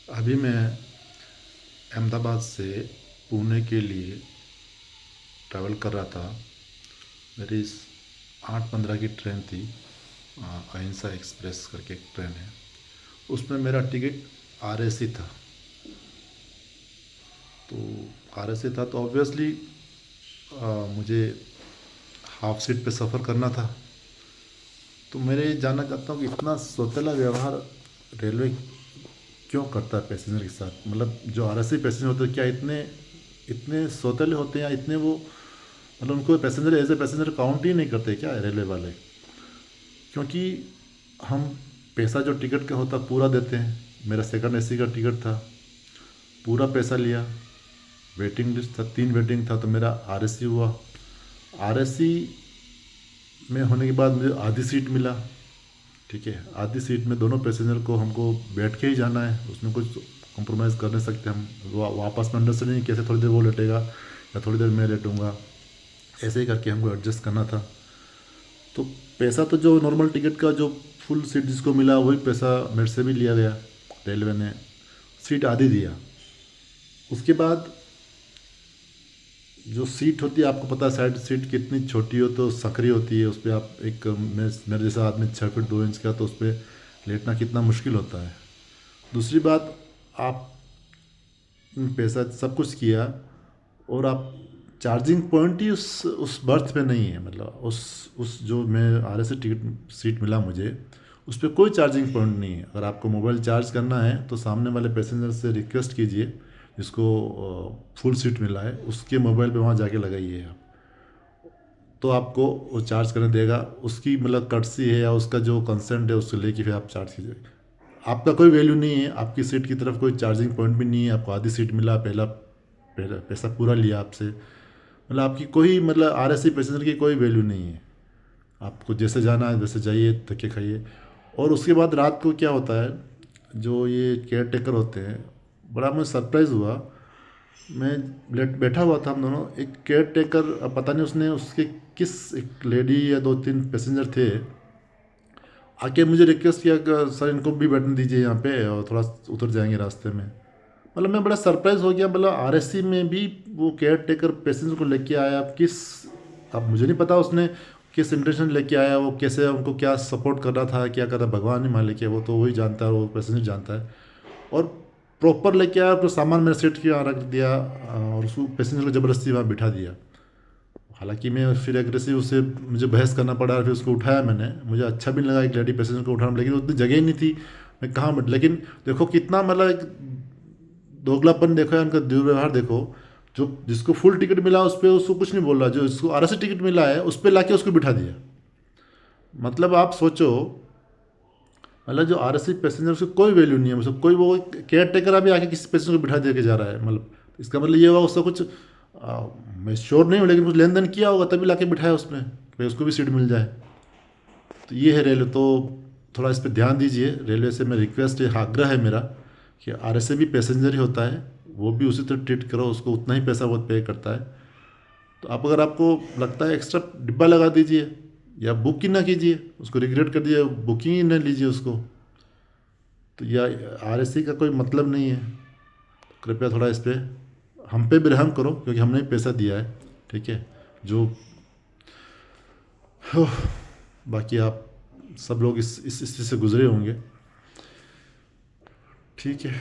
अभी मैं अहमदाबाद से पुणे के लिए ट्रैवल कर रहा था। मेरी 8:15 की ट्रेन थी। अहिंसा एक्सप्रेस करके एक ट्रेन है। उसमें मेरा टिकट RAC था। तो RAC था तो ऑब्वियसली मुझे हाफ सीट पे सफ़र करना था। तो मैं ये जानना चाहता हूँ कि इतना सौतेला व्यवहार रेलवे क्यों करता है पैसेंजर के साथ। मतलब जो RAC पैसेंजर होते हैं क्या इतने इतने सौतेले होते हैं या इतने वो, मतलब उनको passenger as a passenger count ही नहीं करते क्या रेलवे वाले। क्योंकि हम पैसा जो टिकट का होता पूरा देते हैं। मेरा सेकंड AC का टिकट था, पूरा पैसा लिया। वेटिंग लिस्ट था, 3 वेटिंग था, तो मेरा RAC हुआ। RAC में होने के बाद मुझे आधी सीट मिला। ठीक है, आधी सीट में दोनों पैसेंजर को हमको बैठ के ही जाना है, उसमें कुछ कॉम्प्रोमाइज़ कर नहीं सकते हम। वापस में अंडरस्टैंडिंग कैसे, थोड़ी देर वो लेटेगा या थोड़ी देर मैं लेटूंगा, ऐसे ही करके हमको एडजस्ट करना था। तो पैसा तो जो नॉर्मल टिकट का जो फुल सीट जिसको मिला वही पैसा मेरे से भी लिया गया। रेलवे ने सीट आधी दिया। उसके बाद जो सीट होती है आपको पता है, साइड सीट कितनी छोटी हो तो सकरी होती है, उस पर आप एक मेरे जैसा आदमी 6 फीट 2 इंच का, तो उस पर लेटना कितना मुश्किल होता है। दूसरी बात, आप पैसा सब कुछ किया और आप चार्जिंग पॉइंट ही उस बर्थ पे नहीं है। मतलब उस जो मैं RAC टिकट सीट मिला मुझे, उस पर कोई चार्जिंग पॉइंट नहीं है। अगर आपको मोबाइल चार्ज करना है तो सामने वाले पैसेंजर से रिक्वेस्ट कीजिए, जिसको फुल सीट मिला है उसके मोबाइल पे वहाँ जाके लगाइए आप, तो आपको वो चार्ज करने देगा। उसकी मतलब कर्टसी है या उसका जो कंसेंट है उसको लेके फिर आप चार्ज कीजिए। आपका कोई वैल्यू नहीं है, आपकी सीट की तरफ कोई चार्जिंग पॉइंट भी नहीं है। आपको आधी सीट मिला, पहला पहला पैसा पूरा लिया आपसे। मतलब आपकी कोई, मतलब RAC पैसेंजर की कोई वैल्यू नहीं है। आपको जैसे जाना है वैसे जाइए, धक्के खाइए। और उसके बाद रात को क्या होता है, जो ये केयर टेकर होते हैं, बड़ा मुझे सरप्राइज़ हुआ। मैं बैठा हुआ था, हम दोनों, एक केयर टेकर, अब पता नहीं उसने उसके किस, एक लेडी या 2-3 पैसेंजर थे, आके मुझे रिक्वेस्ट किया कि सर इनको भी बैठने दीजिए यहाँ पे और थोड़ा उतर जाएंगे रास्ते में। मतलब मैं बड़ा सरप्राइज हो गया। मतलब RAC में भी वो केयर टेकर पैसेंजर को लेके आया, अब मुझे नहीं पता उसने किस इंटेंशन लेके आया, वो कैसे उनको क्या सपोर्ट कर रहा था, क्या कर रहा, भगवान ही मालिक है, वो तो वही जानता है, वो पैसेंजर जानता है। और प्रॉपर लेके आया, तो सामान मेरे सीट के यहाँ रख दिया और उसको पैसेंजर को ज़बरदस्ती वहाँ बिठा दिया। हालांकि मैं फिर एग्रेसिव उससे मुझे बहस करना पड़ा, फिर उसको उठाया मैंने। मुझे अच्छा भी नहीं लगा एक लेडी पैसेंजर को उठाना, लेकिन उतनी जगह ही नहीं थी, मैं कहाँ बैठ। लेकिन देखो कितना, मतलब एक दोगलापन देखो या उनका दुर्व्यवहार देखो। जो जिसको फुल टिकट मिला उस पर उसको कुछ नहीं बोल रहा, जो जिसको RAC टिकट मिला है उस पर लाके उसको बिठा दिया। मतलब आप सोचो, मतलब जो RAC पैसेंजर उसकी कोई वैल्यू नहीं है। मतलब कोई वो केयर टेकर अभी आके किसी पैसेंजर को बिठा दे के जा रहा है, मतलब इसका मतलब ये हुआ उसका कुछ, मैं श्योर नहीं हूँ लेकिन कुछ लेन देन किया होगा तभी लाके बिठाया उसने कि भाई उसको भी सीट मिल जाए। तो ये है रेलवे। तो थोड़ा इस पर ध्यान दीजिए। रेलवे से मैं रिक्वेस्ट है, आग्रह है मेरा, कि RAC भी पैसेंजर ही होता है, वो भी उसी तरह ट्रीट करो उसको, उतना ही पैसा वो पे करता है। तो आप, अगर आपको लगता है एक्स्ट्रा डिब्बा लगा दीजिए या बुक ही ना कीजिए, उसको रिग्रेट कर दीजिए, बुकिंग ही ना लीजिए उसको। तो यह RAC का कोई मतलब नहीं है। कृपया थोड़ा इस पर हम पे भी रहम करो, क्योंकि हमने ही पैसा दिया है। ठीक है, जो बाकी आप सब लोग इस स्थिति से गुजरे होंगे। ठीक है।